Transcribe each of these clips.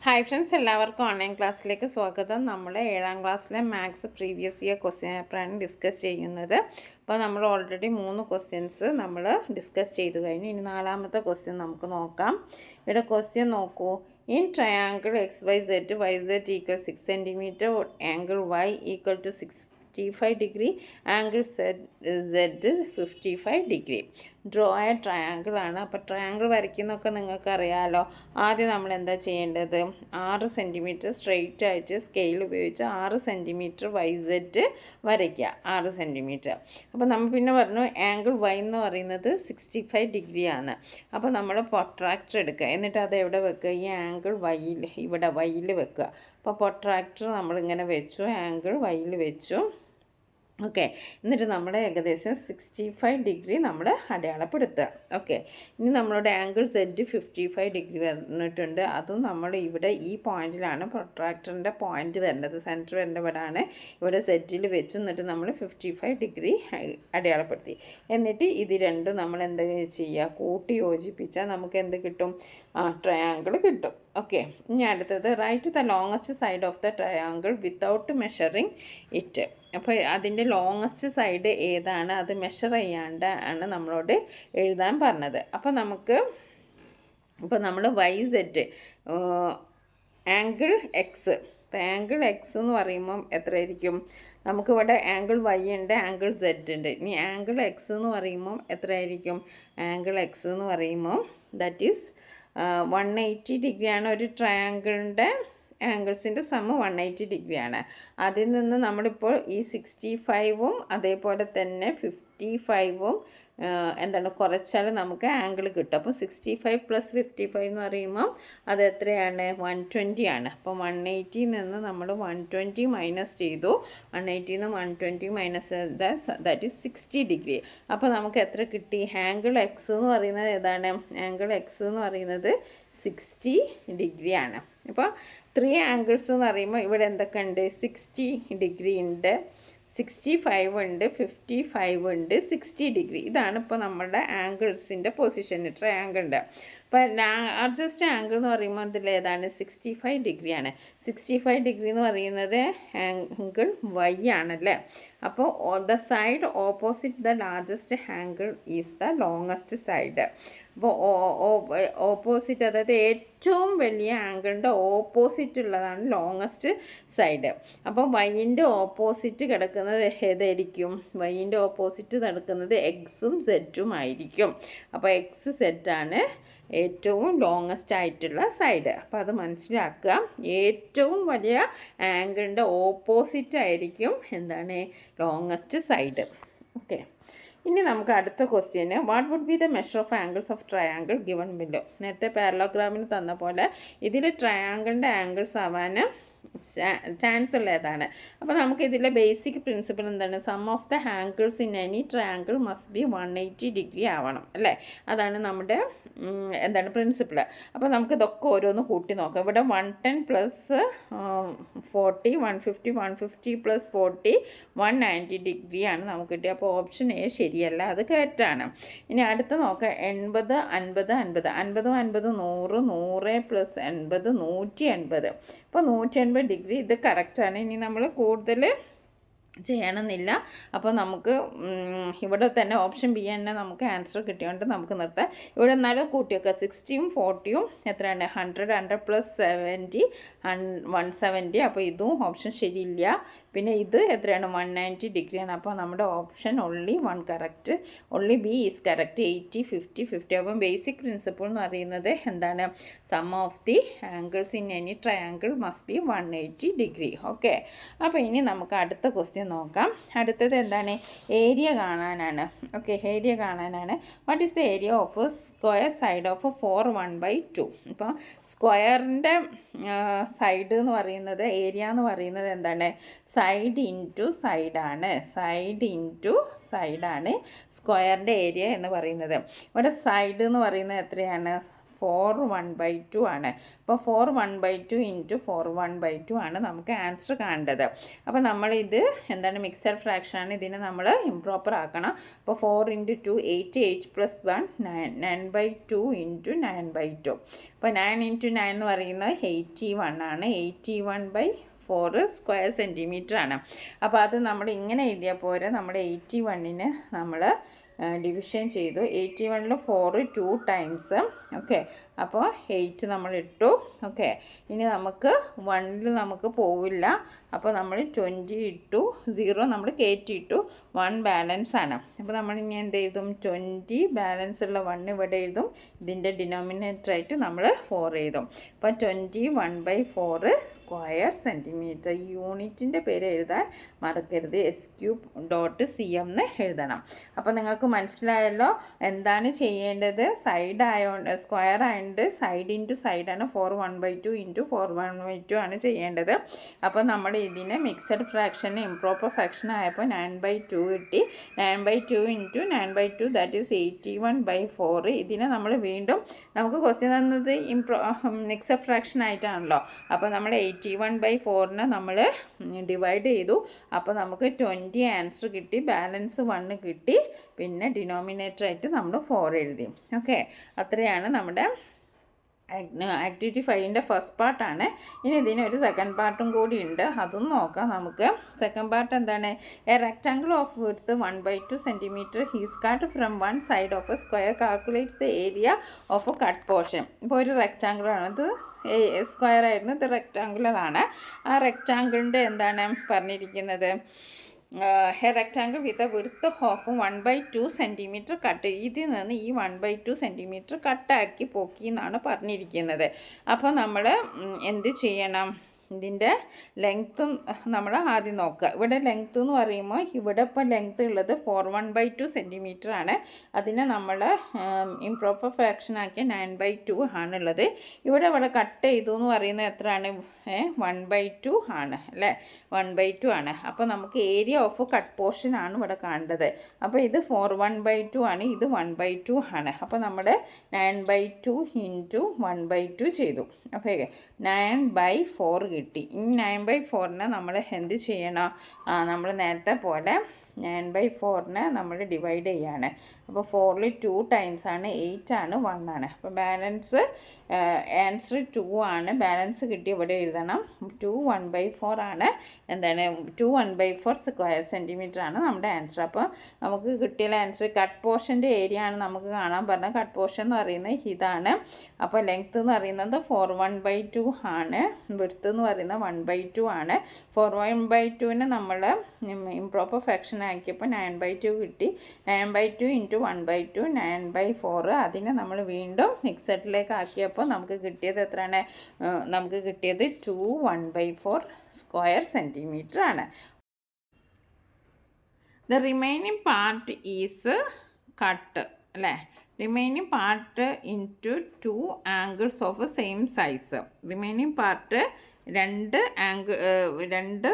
Hi friends, എല്ലാവർക്കും online ക്ലാസ്സിലേക്ക് സ്വാഗതം. നമ്മൾ 7ാം ക്ലാസ്സിലെ മാത്സ് പ്രീവിയസ് ഇയർ ക്വസ്റ്റ്യൻ പേപ്പറാണ് ഡിസ്കസ് ചെയ്യുന്നത്. അപ്പോൾ നമ്മൾ ഓൾറെഡി 3 ക്വസ്റ്റ്യൻസ് നമ്മൾ ഡിസ്കസ് ചെയ്തു കഴിഞ്ഞു. ഇനി 4ാമത്തെ ക്വസ്റ്റ്യൻ നമുക്ക് നോക്കാം. ഇവിടെ ക്വസ്റ്റ്യൻ നോക്കൂ. In triangle XYZ equal 6 cm, angle Y equal to 65 degree, angle Z 55 degree. Draw a triangle ആണ്. അപ്പോൾ ട്രയാങ്കിൾ വരയ്ക്കുന്നതൊക്കെ നിങ്ങൾക്ക് അറിയാമല്ലോ. ആദ്യം നമ്മൾ എന്താ ചെയ്യേണ്ടത്? 6 സെൻറ്റിമീറ്റർ സ്ട്രെയിറ്റ് ആയിട്ട് സ്കെയിൽ ഉപയോഗിച്ച് 6 സെൻറ്റിമീറ്റർ YZ വരയ്ക്കുക. 6 സെൻറ്റിമീറ്റർ. അപ്പോൾ നമ്മൾ പിന്നെ പറഞ്ഞു ആംഗിൾ Y എന്ന് പറയുന്നത് 65 ഡിഗ്രിയാണ്. അപ്പോൾ നമ്മൾ പ്രൊട്രാക്ടർ എടുക്കുക. എന്നിട്ട് അത് എവിടെ വെക്കുക? ഈ ആംഗിൾ Yയിൽ, ഇവിടെ Yയിൽ വെക്കുക. അപ്പോൾ പ്രൊട്രാക്ടർ നമ്മളിങ്ങനെ വെച്ചു, ആംഗിൾ Yയിൽ വെച്ചു. ഓക്കെ, എന്നിട്ട് നമ്മുടെ ഏകദേശം 65 ഡിഗ്രി നമ്മൾ അടയാളപ്പെടുത്തുക. ഓക്കെ, ഇനി നമ്മളുടെ ആംഗിൾ Z 55 ഡിഗ്രി വന്നിട്ടുണ്ട്. അതും നമ്മൾ ഇവിടെ ഈ പോയിന്റിലാണ് പ്രൊട്രാക്ടറിൻ്റെ പോയിന്റ് വരേണ്ടത്. സെൻറ്റർ വരേണ്ടവിടാണ്. ഇവിടെ സെറ്റിൽ വെച്ചു. എന്നിട്ട് നമ്മൾ 55 ഡിഗ്രി അടയാളപ്പെടുത്തി. എന്നിട്ട് ഇത് രണ്ടും നമ്മൾ എന്താ ചെയ്യുക? കൂട്ടി യോജിപ്പിച്ചാൽ നമുക്ക് എന്ത് കിട്ടും? ട്രയാങ്കിൾ കിട്ടും. ഓക്കെ, ഇനി അടുത്തത് write the longest side of the triangle without measuring it. അപ്പോൾ അതിൻ്റെ ലോങ്ങസ്റ്റ് സൈഡ് ഏതാണ്? അത് മെഷർ ചെയ്യാണ്ട് ആണ് നമ്മളോട് എഴുതാൻ പറഞ്ഞത്. അപ്പോൾ നമ്മൾ YZ ആംഗിൾ X, അപ്പോൾ ആംഗിൾ X എന്ന് പറയുമ്പം എത്രയായിരിക്കും? നമുക്കിവിടെ ആംഗിൾ Y ഉണ്ട്, ആംഗിൾ Z ഉണ്ട്. ഇനി ആംഗിൾ X എന്ന് പറയുമ്പം എത്രയായിരിക്കും? ആംഗിൾ X എന്ന് പറയുമ്പം ദാറ്റ് ഈസ് 180 ഡിഗ്രിയാണ്. ഒരു ട്രയാങ്കിളിൻ്റെ ആംഗിൾസിൻ്റെ സമ്മ് 180 ഡിഗ്രിയാണ്. അതിൽ നിന്ന് നമ്മളിപ്പോൾ ഈ 65ഉം അതേപോലെ തന്നെ 55ഉം എന്താണ് കുറച്ചാൽ നമുക്ക് ആംഗിൾ കിട്ടും. അപ്പോൾ 65 + 55 എന്ന് പറയുമ്പം അത് എത്രയാണ്? 120 ആണ്. അപ്പോൾ 180 നിന്ന് നമ്മൾ 120 മൈനസ് ചെയ്തു. 180 നിന്ന് 120 മൈനസ് ദാറ്റ് ഈസ് 60 ഡിഗ്രി. അപ്പോൾ നമുക്ക് എത്ര കിട്ടി? ആംഗിൾ X എന്ന് പറയുന്നത് ഏതാണ്? ആംഗിൾ X എന്ന് പറയുന്നത് 60 ഡിഗ്രിയാണ്. അപ്പോൾ 3 ആംഗിൾസ് എന്ന് പറയുമ്പോൾ ഇവിടെ എന്തൊക്കെ ഉണ്ട്? 60 ഡിഗ്രി ഉണ്ട്, 65 ഉണ്ട്, 55 ഉണ്ട്, 60 ഡിഗ്രി. ഇതാണ് ഇപ്പോൾ നമ്മുടെ ആംഗിൾസിൻ്റെ പൊസിഷൻ ട്രയാങ്കിളിൻ്റെ. അപ്പോൾ ലാർജസ്റ്റ് ആംഗിൾ എന്ന് പറയുമ്പോൾ ഇതിൽ ഏതാണ്? 65 ഡിഗ്രിയാണ്. 65 ഡിഗ്രി എന്ന് പറയുന്നത് ആംഗിൾ Y ആണല്ലേ. അപ്പോൾ the side opposite the largest angle is the longest side. അപ്പോൾ ഓപ്പോസിറ്റ്, അതായത് ഏറ്റവും വലിയ ആംഗിളിൻ്റെ ഓപ്പോസിറ്റ് ഉള്ളതാണ് ലോങ്ങസ്റ്റ് സൈഡ്. അപ്പോൾ വൈൻ്റെ ഓപ്പോസിറ്റ് കിടക്കുന്നത് ഏതായിരിക്കും? വൈൻ്റെ ഓപ്പോസിറ്റ് കിടക്കുന്നത് Xഉം Zഉം ആയിരിക്കും. അപ്പോൾ XZ ആണ് ഏറ്റവും ലോങ്ങസ്റ്റ് ആയിട്ടുള്ള സൈഡ്. അപ്പോൾ അത് മനസ്സിലാക്കുക. ഏറ്റവും വലിയ ആംഗിളിൻ്റെ ഓപ്പോസിറ്റ് ആയിരിക്കും എന്താണ്? Longest side. ഓക്കെ, ഇനി നമുക്ക് അടുത്ത ക്വസ്റ്റ്യന് what would be the measure of angles of triangle given below. നേരത്തെ പാരലോഗ്രാമിന് തന്ന പോലെ ഇതിൽ ട്രയാങ്കിളിൻ്റെ ആംഗിൾസ് ആവാൻ ചാൻസ് ഉള്ള ഏതാണ്? അപ്പോൾ നമുക്ക് ഇതിലെ ബേസിക് പ്രിൻസിപ്പിൾ എന്താണ്? Sum of the angles in any triangle must be 180 degree ആവണം അല്ലേ. അതാണ് നമ്മുടെ എന്താണ് പ്രിൻസിപ്പിൾ. അപ്പോൾ നമുക്ക് ഇതൊക്കെ ഓരോന്ന് കൂട്ടി നോക്കാം. ഇവിടെ 110 + 40 150, 150 + 40 190 ഡിഗ്രിയാണ് നമുക്ക് കിട്ടിയത്. അപ്പോൾ ഓപ്ഷൻ എ ശരിയല്ല, അത് കറക്റ്റാണ്. ഇനി അടുത്ത് നോക്കാം. 80 50 50 50 50 100 100 + 80 180. അപ്പോൾ 180 ഡിഗ്രി ഇത് കറക്റ്റാണ്. ഇനി നമ്മൾ കൂടുതൽ ചെയ്യണമെന്നില്ല. അപ്പോൾ നമുക്ക് ഇവിടെ തന്നെ ഓപ്ഷൻ ബി തന്നെ നമുക്ക് ആൻസർ കിട്ടിയോണ്ട് നമുക്ക് നിർത്താം. ഇവിടെ എന്നാലും കൂട്ടിയൊക്കെ 60ഉം 40ഉം എത്രയാണ്? 100 100 + 70 170. അപ്പോൾ ഇതും ഓപ്ഷൻ ശരിയില്ല. പിന്നെ ഇത് എത്രയാണ്? 190 ഡിഗ്രിയാണ്. അപ്പോൾ നമ്മുടെ option only 1 correct, only B is correct. 80 50 50. അപ്പം ബേസിക് പ്രിൻസിപ്പിൾ എന്ന് പറയുന്നത് എന്താണ്? Sum of the angles in any triangle must be 180 degree. Okay, അപ്പോൾ ഇനി നമുക്ക് അടുത്ത ക്വസ്റ്റ്യൻ നോക്കാം. അടുത്തത് എന്താണ്? ഏരിയ കാണാനാണ്. ഓക്കെ, ഏരിയ കാണാനാണ്. What is the area of square side of 4 1/2? ഇപ്പോൾ സ്ക്വയറിൻ്റെ സൈഡ് എന്ന് പറയുന്നത്, ഏരിയ എന്ന് പറയുന്നത് എന്താണ്? സൈഡ് ഇൻറ്റു സൈഡാണ്. സൈഡ് ഇൻറ്റു സൈഡാണ് സ്ക്വയറിൻ്റെ ഏരിയ എന്ന് പറയുന്നത്. ഇവിടെ സൈഡ് എന്ന് പറയുന്നത് എത്രയാണ്? 4 1/2 ആണ്. അപ്പോൾ 4 1/2 ഇൻറ്റു 4 1/2 ആണ് നമുക്ക് ആൻസർ കാണേണ്ടത്. അപ്പോൾ നമ്മളിത് എന്താണ് മിക്സഡ് ഫ്രാക്ഷനാണ്, ഇതിനെ നമ്മൾ ഇംപ്രോപ്പർ ആക്കണം. അപ്പോൾ 4 ഇൻറ്റു 2 8, 8 പ്ലസ് 1 9, 9/2 ഇൻറ്റു 9/2. അപ്പോൾ 9 ഇൻറ്റു 9 എന്ന് പറയുന്നത് 81 ആണ്. 81/4 സ്ക്വയർ സെൻറ്റിമീറ്റർ ആണ്. അപ്പോൾ അത് നമ്മൾ ഇങ്ങനെ എഴുതിയാൽ പോരെ, നമ്മുടെ 81നെ നമ്മൾ ഡിവിഷൻ ചെയ്തു. 81ൽ 4 2 ടൈംസ്. ഓക്കെ, അപ്പോൾ 8 നമ്മൾ ഇട്ടു. ഓക്കെ, ഇനി നമുക്ക് 1ൽ നമുക്ക് പോവില്ല. അപ്പോൾ നമ്മൾ 20 ഇട്ടു, 0 നമ്മൾ കയറ്റി ഇട്ടു, 1 ബാലൻസ് ആണ്. അപ്പോൾ നമ്മൾ ഇനി എന്ത് എഴുതും, 20 ബാലൻസ് ഉള്ള 1 ഇവിടെ എഴുതും. ഇതിൻ്റെ ഡിനോമിനേറ്ററായിട്ട് നമ്മൾ 4 എഴുതും. അപ്പോൾ 21/4 സ്ക്വയർ സെൻറ്റിമീറ്റർ. ഈ യൂണിറ്റിൻ്റെ പേര് എഴുതാൻ മറക്കരുത്, SQ.cm എന്ന് എഴുതണം. അപ്പോൾ നിങ്ങൾക്ക് മനസ്സിലായല്ലോ എന്താണ് ചെയ്യേണ്ടത്. സൈഡ് ആയതുകൊണ്ട് സ്ക്വയർ ആയതുകൊണ്ട് സൈഡ് ഇൻറ്റു സൈഡാണ്. 4 1/2 ഇൻറ്റു 4 1/2 ആണ് ചെയ്യേണ്ടത്. അപ്പോൾ നമ്മൾ ഇതിനെ മിക്സഡ് ഫ്രാക്ഷൻ ഇംപ്രോപ്പർ ഫ്രാക്ഷൻ ആയപ്പോൾ 9/2 കിട്ടി. 9/2 ഇൻറ്റു 9/2 ദാറ്റ് ഈസ് 81/4. ഇതിനെ നമ്മൾ വീണ്ടും നമുക്ക് ക്വസ്റ്റ്യൻ തന്നത് മിക്സഡ് ഫ്രാക്ഷൻ ആയിട്ടാണല്ലോ. അപ്പോൾ നമ്മൾ 81/4നെ നമ്മൾ ഡിവൈഡ് ചെയ്തു. അപ്പോൾ നമുക്ക് 20 ആൻസർ കിട്ടി, ബാലൻസ് 1 കിട്ടി, പിന്നെ ഡിനോമിനേറ്ററായിട്ട് നമ്മൾ 4 എഴുതി. ഓക്കെ, അത്രയാണ് നമ്മുടെ ആക്ടിവിറ്റി 5ൻ്റെ ഫസ്റ്റ് പാർട്ടാണ്. ഇനി ഇതിനൊരു സെക്കൻഡ് പാർട്ടും കൂടി ഉണ്ട്, അതും നോക്കാം നമുക്ക്. സെക്കൻഡ് പാർട്ട് എന്താണ്, A rectangle of width 1/2 centimetre he's cut from one side of A square, calculate the area of A cut portion. ഇപ്പോൾ ഒരു റെക്ടാങ്കിളാണ്, ഇത് സ്ക്വയർ ആയിരുന്നു, ഇത് റെക്ടാങ്കുലറാണ്. ആ റെക്ടാങ്കിളിൻ്റെ എന്താണ് പറഞ്ഞിരിക്കുന്നത്, A rectangle with a width of 1/2 centimetre cut. ഇതിൽ നിന്ന് ഈ 1/2 സെൻറ്റിമീറ്റർ കട്ടാക്കി പോക്കി എന്നാണ് പറഞ്ഞിരിക്കുന്നത്. അപ്പോൾ നമ്മൾ എന്ത് ചെയ്യണം, ഇതിൻ്റെ ലെങ്ത്തും നമ്മൾ ആദ്യം നോക്കുക. ഇവിടെ ലെങ്ത്ത് എന്ന് പറയുമ്പോൾ ഇവിടെ ഇപ്പോൾ ലെങ്ത്ത് ഉള്ളത് 4 1/2 സെൻറ്റിമീറ്റർ ആണ്. അതിനെ നമ്മൾ ഇംപ്രോപ്പർ ഫ്രാക്ഷൻ ആക്കിയ 9/2 ആണുള്ളത്. ഇവിടെ കട്ട് ചെയ്തു എന്ന് പറയുന്നത് എത്രയാണ്, 1/2 ആണ് അല്ലേ, 1/2 ആണ്. അപ്പോൾ നമുക്ക് ഏരിയ ഓഫ് കട്ട് പോർഷൻ ആണ് ഇവിടെ കാണേണ്ടത്. അപ്പോൾ ഇത് 4 1/2 ആണ്, ഇത് 1/2 ആണ്. അപ്പോൾ നമ്മുടെ 9/2 ഇൻറ്റു 1/2 ചെയ്തു. അപ്പോൾ 9/4 കിട്ടി. ഈ 9/4നെ നമ്മൾ എന്ത് ചെയ്യണം, നമ്മൾ നേരത്തെ പോലെ 9/4നെ നമ്മൾ ഡിവൈഡ് ചെയ്യാണ്. അപ്പോൾ 4ൽ 2 ടൈംസ് ആണ്, 8 ആണ്, 1 ആണ്. അപ്പോൾ ബാലൻസ് ആൻസർ 2 ആണ്. ബാലൻസ് കിട്ടി ഇവിടെ എഴുതണം. 2 1/4 ആണ്. എന്താണ് 2 1/4 സ്ക്വയർ സെൻറ്റിമീറ്റർ ആണ് നമ്മുടെ ആൻസർ. അപ്പോൾ നമുക്ക് കിട്ടിയ ആൻസർ കട്ട് പോർഷൻ്റെ ഏരിയ ആണ് നമുക്ക് കാണാൻ പറഞ്ഞത്. കട്ട് പോർഷൻ എന്ന് പറയുന്നത് ഇതാണ്. അപ്പോൾ ലെങ്ത്ത് എന്ന് പറയുന്നത് 4 1/2 ആണ്, വിഡ്ത്ത് എന്ന് പറയുന്നത് 1/2 ആണ്. 4 1/2നെ നമ്മൾ ഇംപ്രോപ്പർ ഫ്രാക്ഷൻ ആക്കിയപ്പോൾ 9/2 കിട്ടി. 9/2 ഇൻറ്റു 1/2 9/4. അതിനെ നമ്മൾ വീണ്ടും മിക്സഡിലേക്ക് ആക്കിയപ്പോൾ നമുക്ക് കിട്ടിയത് എത്രയാണ്, നമുക്ക് കിട്ടിയത് 2 1/4 സ്ക്വയർ സെൻറ്റിമീറ്റർ ആണ്. The remaining part is cut അല്ലേ, remaining part into 2 angles of same size. Remaining part രണ്ട്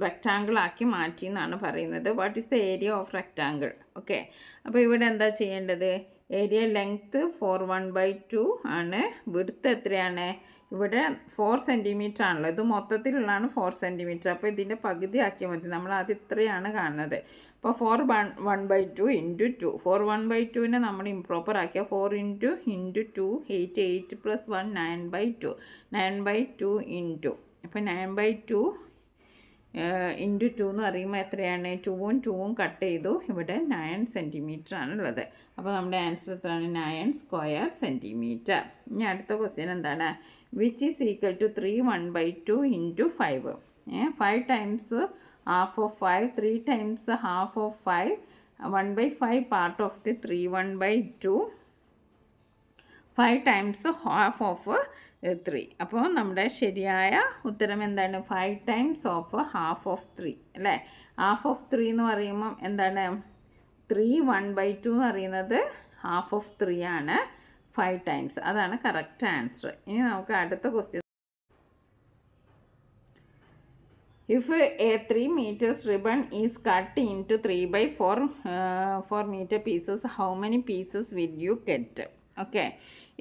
റെക്റ്റാങ്കിൾ ആക്കി മാറ്റി എന്നാണ് പറയുന്നത്. What is the area of rectangle. Okay, അപ്പോൾ ഇവിടെ എന്താ ചെയ്യേണ്ടത്, ഏരിയ ലെങ്ത്ത് 4 1/2 ആണ്, വിഡ്ത്ത് എത്രയാണ്, ഇവിടെ 4 സെൻറ്റിമീറ്റർ ആണല്ലോ, ഇത് മൊത്തത്തിലുള്ളതാണ് 4 സെൻറ്റിമീറ്റർ. അപ്പോൾ ഇതിൻ്റെ പകുതി ആക്കിയാൽ മതി. നമ്മൾ ആദ്യം ഇത്രയാണ് കാണുന്നത്. അപ്പോൾ 4 1/2 ഇൻറ്റു 2. 4 1/2നെ നമ്മൾ ഇംപ്രോപ്പർ ആക്കിയ 4 ഇൻറ്റു 2 8, 8 പ്ലസ് 1 9/2. 9/2 ഇൻറ്റു, അപ്പോൾ 9/2 ഇൻറ്റു 2 എന്ന് പറയുമ്പോൾ എത്രയാണ്, 2ഉം 2ഉം കട്ട് ചെയ്തു. ഇവിടെ 9 സെൻറ്റിമീറ്റർ ആണുള്ളത്. അപ്പോൾ നമ്മുടെ ആൻസർ എത്രയാണ്, 9 സ്ക്വയർ സെൻറ്റിമീറ്റർ. ഇനി അടുത്ത ക്വസ്റ്റ്യൻ എന്താണ്, which is equal to 3 1/2 into 5. 5 times half of 5, 3 times half of 5, 1/5 part of the 3 1/2, 5 times half of 3. അപ്പോൾ നമ്മുടെ ശരിയായ ഉത്തരം എന്താണ്, 5 ടൈംസ് ഓഫ് ഹാഫ് ഓഫ് 3 അല്ലേ. ഹാഫ് ഓഫ് 3 എന്ന് പറയുമ്പം എന്താണ്, 3 1/2 എന്ന് പറയുന്നത് ഹാഫ് ഓഫ് 3 ആണ്. 5 ടൈംസ്, അതാണ് കറക്റ്റ് ആൻസർ. ഇനി നമുക്ക് അടുത്ത question. If a 3 meters ribbon is cut into 3/4 4 meter pieces, how many pieces will you get? Okay,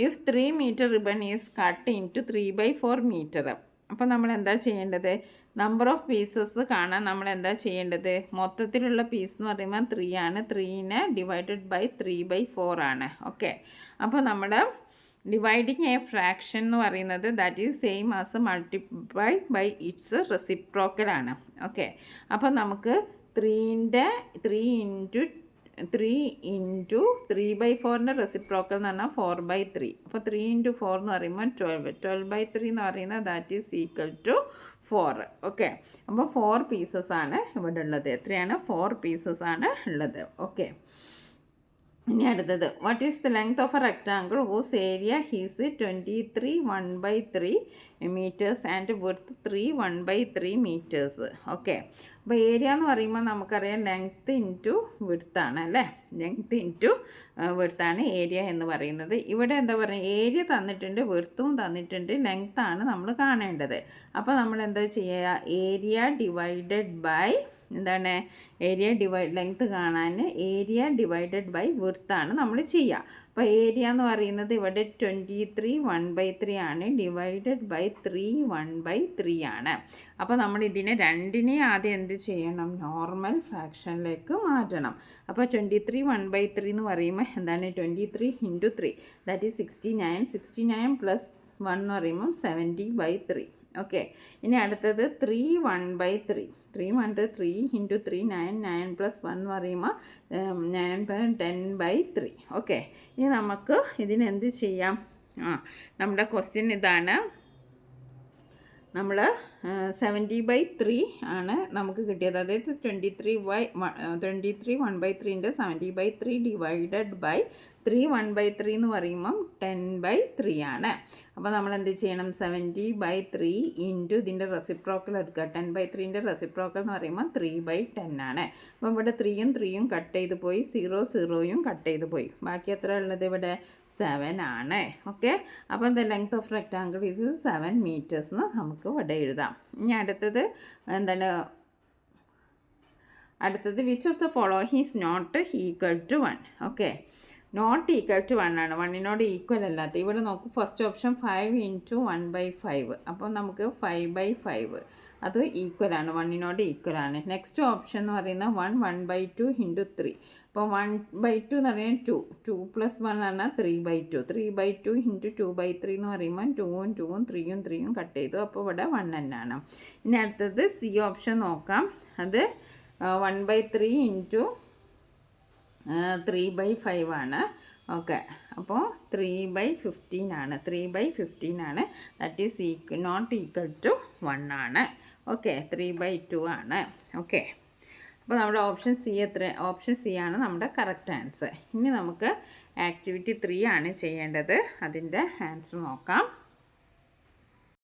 if 3 metre ribbon is cut into 3/4 metre. അപ്പോൾ നമ്മൾ എന്താ ചെയ്യേണ്ടത്? നമ്പർ ഓഫ് പീസസ് കാണാൻ നമ്മൾ എന്താ ചെയ്യേണ്ടത്? മൊത്തത്തിലുള്ള പീസ് എന്ന് പറയുമ്പോൾ 3 ആണ്. 3നെ ഡിവൈഡഡ് ബൈ 3/4 ആണ്. ഓക്കെ, അപ്പോൾ നമ്മുടെ ഡിവൈഡിങ് എ ഫ്രാക്ഷൻ എന്ന് പറയുന്നത് that is same as multiply by its reciprocal ആണ്. ഓക്കെ, അപ്പോൾ നമുക്ക് 3 ഇൻറ്റു 3/4ൻ്റെ റെസിപ്രോക്കൽ എന്ന് പറഞ്ഞാൽ 4/3. അപ്പോൾ 3 × 4 എന്ന് പറയുമ്പോൾ 12/3 എന്ന് പറയുന്നത് that is equal to 4. Okay, അപ്പോൾ 4 പീസസ് ആണ് ഇവിടെ ഉള്ളത്. എത്രയാണ്? 4 പീസസ് ആണ് ഉള്ളത്. ഓക്കെ, ഇനി അടുത്തത്, what is the length of a rectangle whose area is 23 1/3 metres and width 3 1/3 metres. Okay, അപ്പോൾ ഏരിയ എന്ന് പറയുമ്പോൾ നമുക്കറിയാം ലെങ്ത്ത് ഇൻറ്റു വിഡ്ത്താണ് അല്ലേ? ലെങ്ത്ത് ഇൻറ്റു വിഡ്ത്താണ് ഏരിയ എന്ന് പറയുന്നത്. ഇവിടെ എന്താ പറയുക? ഏരിയ തന്നിട്ടുണ്ട്, വിഡ്ത്തും തന്നിട്ടുണ്ട്, ലെങ്ത്താണ് നമ്മൾ കാണേണ്ടത്. അപ്പോൾ നമ്മൾ എന്താ ചെയ്യുക? ഏരിയ ഡിവൈഡഡ് ബൈ എന്താണ്? ഏരിയ ലെങ്ത് കാണാൻ ഏരിയ ഡിവൈഡഡ് ബൈ വിഡ്ത്താണ് നമ്മൾ ചെയ്യുക. അപ്പോൾ ഏരിയ എന്ന് പറയുന്നത് ഇവിടെ 23 1/3 ആണ്, ഡിവൈഡഡ് ബൈ 3 1/3 ആണ്. അപ്പോൾ നമ്മൾ ഇതിനെ രണ്ടിനെ ആദ്യം എന്ത് ചെയ്യണം? നോർമൽ ഫ്രാക്ഷനിലേക്ക് മാറ്റണം. അപ്പോൾ 23 1/3 എന്ന് പറയുമ്പോൾ എന്താണ്? 23 × 3 ദാറ്റ് ഈസ് 69. 69 + 1 എന്ന് പറയുമ്പം 70/3. ഓക്കെ, ഇനി അടുത്തത് 3 1/3. 3 × 3 9 9 + 1 എന്ന് പറയുമ്പോൾ 9 10/3. ഓക്കെ, ഇനി നമുക്ക് ഇതിനെന്ത് ചെയ്യാം? നമ്മുടെ ക്വസ്റ്റ്യൻ ഇതാണ്. നമ്മൾ 70/3 ആണ് നമുക്ക് കിട്ടിയത്. അതായത് 23 1/3ൻ്റെ 70/3 ഡിവൈഡഡ് ബൈ 3 1/3 എന്ന് പറയുമ്പം 10/3 ആണ്. അപ്പോൾ നമ്മൾ എന്ത് ചെയ്യണം? 70/3 ഇൻറ്റു ഇതിൻ്റെ റെസിപ്രോക്കൽ എടുക്കുക. 10/3ൻ്റെ റെസിപ്രോക്കൽ എന്ന് പറയുമ്പോൾ 3/10 ആണ്. അപ്പോൾ ഇവിടെ 3യും 3യും കട്ട് ചെയ്ത് പോയി, 0 0യും കട്ട് ചെയ്ത് പോയി. ബാക്കി എത്ര ഉള്ളത്? ഇവിടെ 7 ആണ്. ഓക്കെ, അപ്പോൾ the length of rectangle is 7 metres എന്ന് നമുക്ക് ഇവിടെ എഴുതാം. ഇനി അടുത്തത് എന്താണ്? അടുത്തത് which of the following is not equal to 1. Okay, not equal to 1 ആണ്, 1നോട് ഈക്വൽ അല്ലാത്ത. ഇവിടെ നോക്കൂ, ഫസ്റ്റ് ഓപ്ഷൻ 5 × 1/5. അപ്പോൾ നമുക്ക് 5/5 അത് ഈക്വൽ ആണ്, 1നോട് ഈക്വൽ ആണ്. നെക്സ്റ്റ് ഓപ്ഷൻ എന്ന് പറയുന്നത് 1 1/2 × 3. അപ്പോൾ 1/2 എന്ന് പറയുന്നത് 2 2 + 1 എന്ന് പറഞ്ഞാൽ 3/2. 3/2 × 2/3 എന്ന് പറയുമ്പോൾ 2ഉം 2ഉം 3യും 3യും കട്ട് ചെയ്തു. അപ്പോൾ ഇവിടെ 1 തന്നെയാണ്. ഇനി അടുത്തത് സി ഓപ്ഷൻ നോക്കാം. അത് 1/3 × 3/5 ആണ്. ഓക്കെ, അപ്പോൾ 3/15 ആണ്. 3/15 ആണ്. That is not equal to 1 ആണ്. ഓക്കെ, 3/2 ആണ്. ഓക്കെ, അപ്പോൾ നമ്മുടെ ഓപ്ഷൻ സി ആണ് നമ്മുടെ കറക്റ്റ് ആൻസർ. ഇനി നമുക്ക് ആക്ടിവിറ്റി 3 ആണ് ചെയ്യേണ്ടത്. അതിൻ്റെ ആൻസർ നോക്കാം.